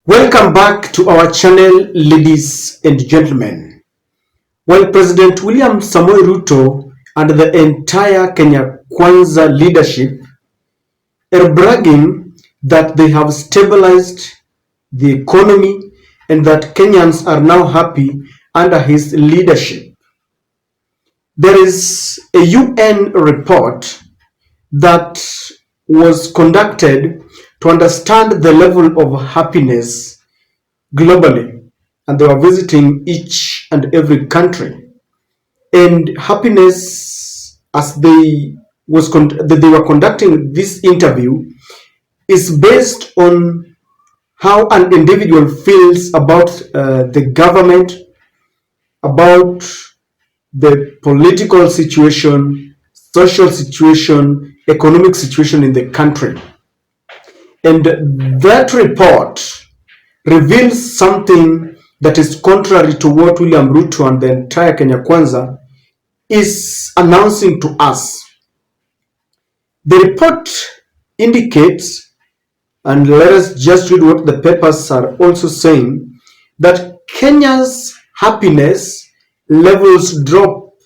Welcome back to our channel, ladies and gentlemen. While President William Samoei Ruto and the entire Kenya Kwanza leadership are bragging that they have stabilized the economy and that Kenyans are now happy under his leadership, there is a UN report that was conducted to understand the level of happiness globally, and they were visiting each and every country. And happiness, as they were conducting this interview, is based on how an individual feels about the government, about the political situation, social situation, economic situation in the country. And that report reveals something that is contrary to what William Ruto and the entire Kenya Kwanza is announcing to us. The report indicates, and let us just read what the papers are also saying, that Kenya's happiness levels drop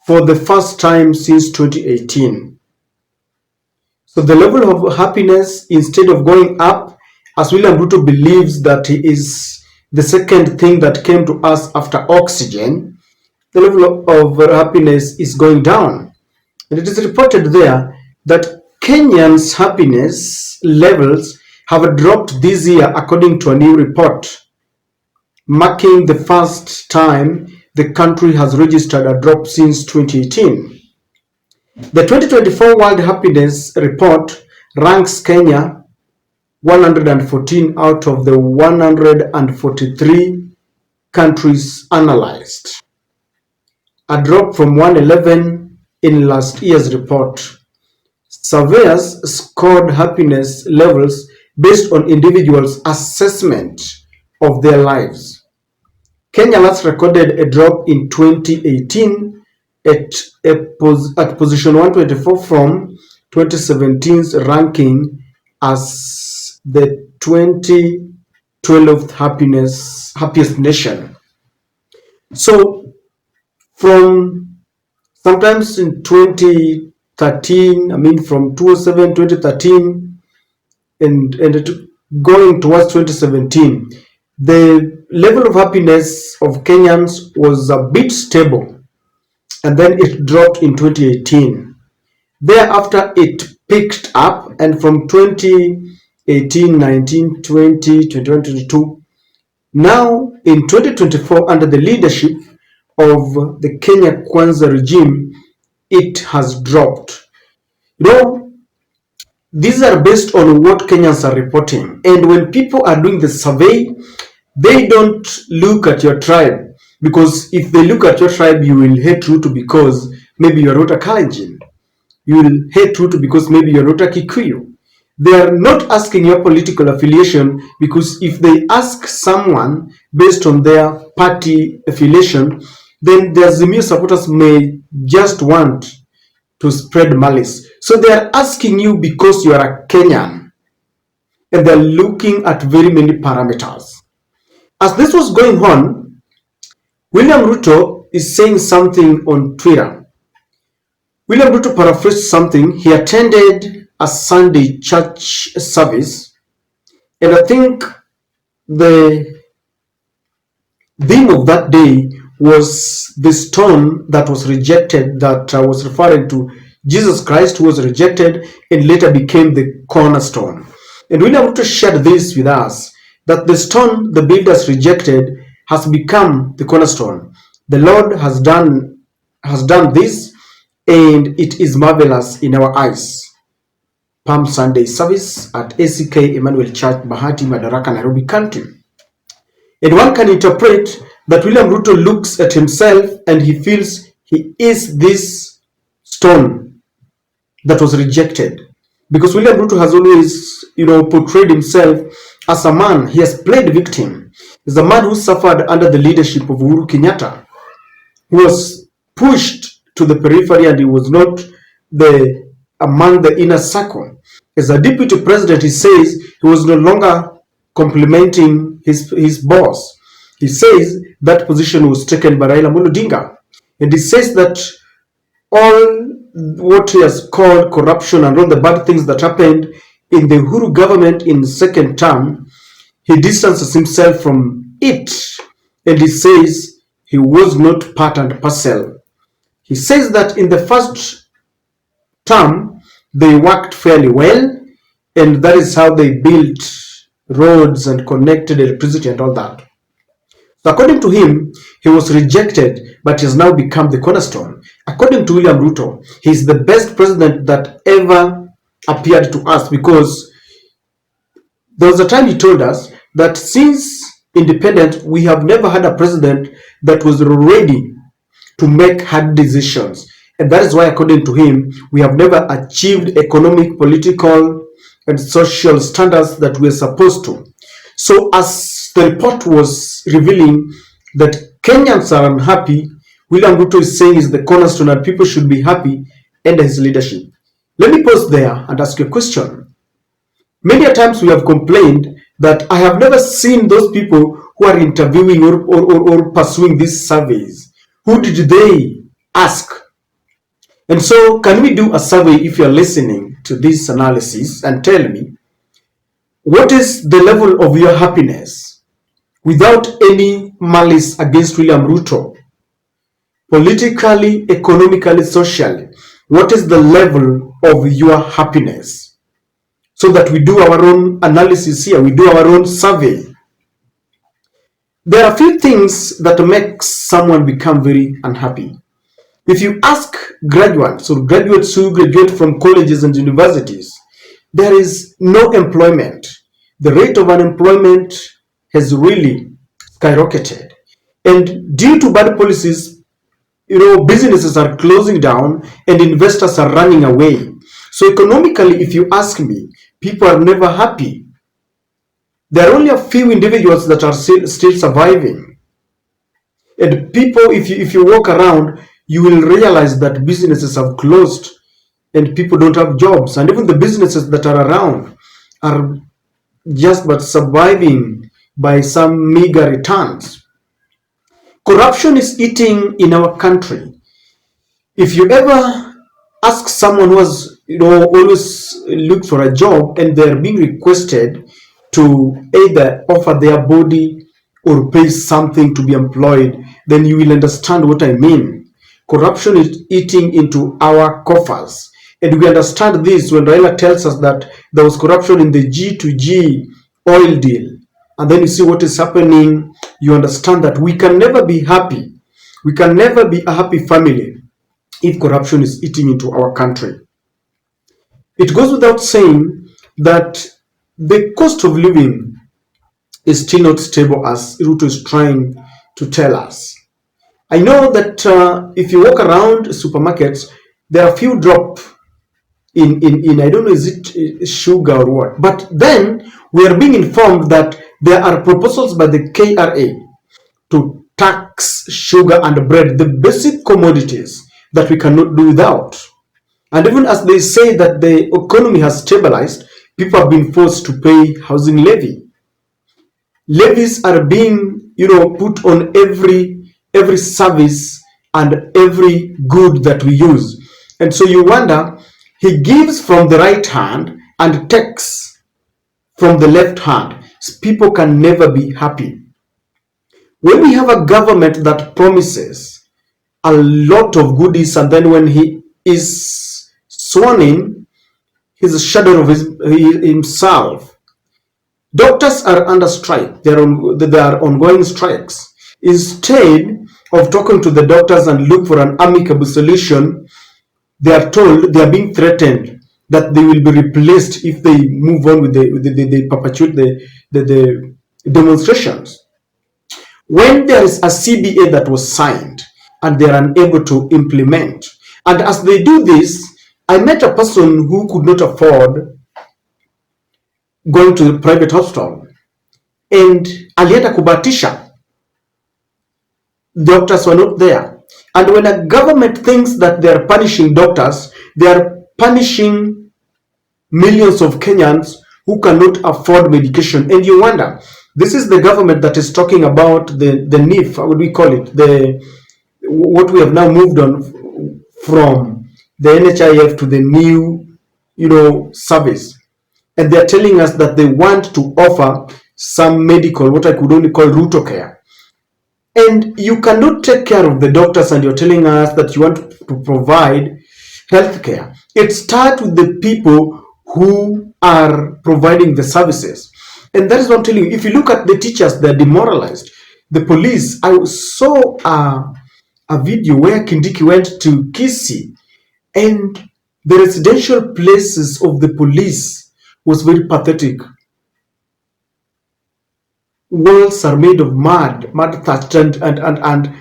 for the first time since 2018. So the level of happiness, instead of going up, as William Ruto believes that he is the second thing that came to us after oxygen, the level of happiness is going down. And it is reported there that Kenyans' happiness levels have dropped this year according to a new report, marking the first time the country has registered a drop since 2018. The 2024 World Happiness Report ranks Kenya 114 out of the 143 countries analyzed, a drop from 111 in last year's report. Surveyors scored happiness levels based on individuals' assessment of their lives. Kenya last recorded a drop in 2018 at position 124 from 2017's ranking as the 2012 happiest nation. So from sometimes in 2013, from 2007, 2013, and going towards 2017, the level of happiness of Kenyans was a bit stable, and then it dropped in 2018. Thereafter, it picked up, and from 2018, 19, 20, 21, 22, now in 2024, under the leadership of the Kenya Kwanza regime, it has dropped. These are based on what Kenyans are reporting, and when people are doing the survey, they don't look at your tribe, because if they look at your tribe, you will hate Ruto because maybe you're not a Kalenjin. You will hate Ruto because maybe you're not a Kikuyu. They are not asking your political affiliation, because if they ask someone based on their party affiliation, then their Azimio supporters may just want to spread malice. So they are asking you because you are a Kenyan, and they're looking at very many parameters. As this was going on, William Ruto is saying something on Twitter. William Ruto paraphrased something. He attended a Sunday church service, and I think the theme of that day was the stone that was rejected, that was referring to Jesus Christ, who was rejected and later became the cornerstone. And William Ruto shared this with us, that the stone the builders rejected has become the cornerstone. The Lord has done this, and it is marvelous in our eyes. Palm Sunday service at ACK Emmanuel Church, Bahati, Madaraka, Nairobi County. And one can interpret that William Ruto looks at himself and he feels he is this stone that was rejected. Because William Ruto has always, portrayed himself as a man. He has played victim. He's a man who suffered under the leadership of Uhuru Kenyatta, who was pushed to the periphery, and he was not among the inner circle. As a deputy president, he says he was no longer complimenting his boss. He says that position was taken by Raila Amolo Odinga. And he says that all what he has called corruption and all the bad things that happened in the Uhuru government in the second term, he distances himself from it. And he says he was not part and parcel. He says that in the first term, they worked fairly well, and that is how they built roads and connected electricity and all that. So according to him, he was rejected, but he has now become the cornerstone. According to William Ruto, he is the best president that ever appeared to us, because there was a time he told us that since independence, we have never had a president that was ready to make hard decisions. And that is why, according to him, we have never achieved economic, political, and social standards that we are supposed to. So as the report was revealing that Kenyans are unhappy, William Ruto is saying is the cornerstone and people should be happy under his leadership. Let me pause there and ask you a question. Many a times we have complained that I have never seen those people who are interviewing or pursuing these surveys. Who did they ask? And so can we do a survey if you're listening to this analysis and tell me what is the level of your happiness without any malice against William Ruto? Politically, economically, socially, what is the level of your happiness? So that we do our own analysis here, we do our own survey. There are a few things that make someone become very unhappy. If you ask graduates or graduates who graduate from colleges and universities, there is no employment. The rate of unemployment has really skyrocketed. And due to bad policies, businesses are closing down and investors are running away. So economically, if you ask me, people are never happy. There are only a few individuals that are still surviving. And people, if you walk around, you will realize that businesses have closed and people don't have jobs. And even the businesses that are around are just but surviving by some meager returns. Corruption is eating in our country. If you ever ask someone who has always looked for a job and they're being requested to either offer their body or pay something to be employed, then you will understand what I mean. Corruption is eating into our coffers. And we understand this when Raila tells us that there was corruption in the G2G oil deal. And then you see what is happening. You understand that we can never be happy. We can never be a happy family if corruption is eating into our country. It goes without saying that the cost of living is still not stable, as Ruto is trying to tell us. I know that if you walk around supermarkets, there are few drop in I don't know, is it sugar or what? But then we are being informed that there are proposals by the KRA to tax sugar and bread, the basic commodities that we cannot do without. And even as they say that the economy has stabilized, people have been forced to pay housing levy. Levies are being, put on every service and every good that we use. And so you wonder, he gives from the right hand and takes from the left hand. People can never be happy. When we have a government that promises a lot of goodies, and then when he is sworn in, he's a shadow of himself. Doctors are under strike. There are ongoing strikes. Instead of talking to the doctors and look for an amicable solution, they are told, they are being threatened that they will be replaced if they move on with they perpetuate the demonstrations. When there is a CBA that was signed and they are unable to implement, and as they do this, I met a person who could not afford going to the private hospital, and alienda kubatisha, doctors were not there. And when a government thinks that they are punishing doctors, they are punishing millions of Kenyans who cannot afford medication. And you wonder, this is the government that is talking about the NIF, how would we call it, the what we have now moved on from the NHIF to the new, service. And they're telling us that they want to offer some medical, what I could only call Ruto care. And you cannot take care of the doctors, and you're telling us that you want to provide health care. It starts with the people who are providing the services. And that is what I'm telling you. If you look at the teachers, they're demoralized. The police, I saw a video where Kindiki went to Kisii, and the residential places of the police was very pathetic. Walls are made of mud thatched, and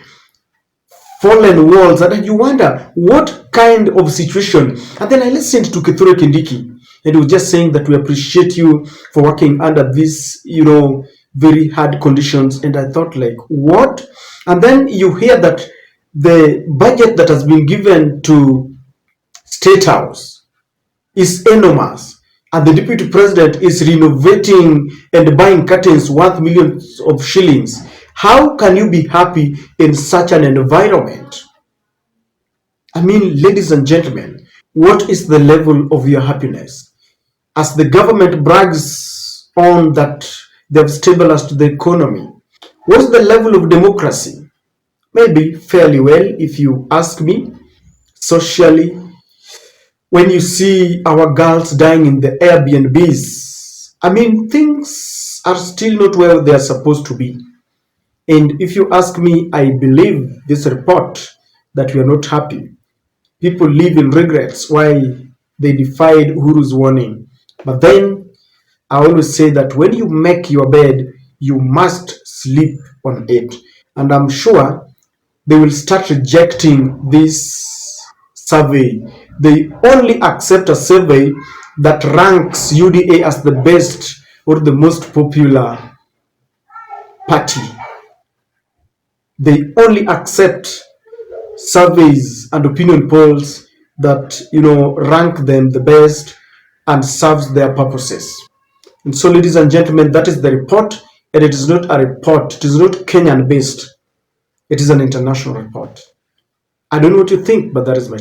fallen walls, and you wonder what kind of situation. And then I listened to Kithure Kindiki, and he was just saying that we appreciate you for working under these, very hard conditions. And I thought, like, what? And then you hear that the budget that has been given to State House is enormous, and the deputy president is renovating and buying curtains worth millions of shillings. How can you be happy in such an environment? I mean, ladies and gentlemen, what is the level of your happiness? As the government brags on that they've stabilized the economy, what's the level of democracy? Maybe fairly well, if you ask me. Socially, when you see our girls dying in the Airbnbs, I mean, things are still not where they are supposed to be. And if you ask me, I believe this report that we are not happy. People live in regrets why they defied Uhuru's warning. But then I always say that when you make your bed, you must sleep on it. And I'm sure they will start rejecting this survey. They only accept a survey that ranks UDA as the best or the most popular party. They only accept surveys and opinion polls that rank them the best and serves their purposes. And so, ladies and gentlemen, that is the report, and it is not a report. It is not Kenyan based. It is an international report. I don't know what you think, but that is my take.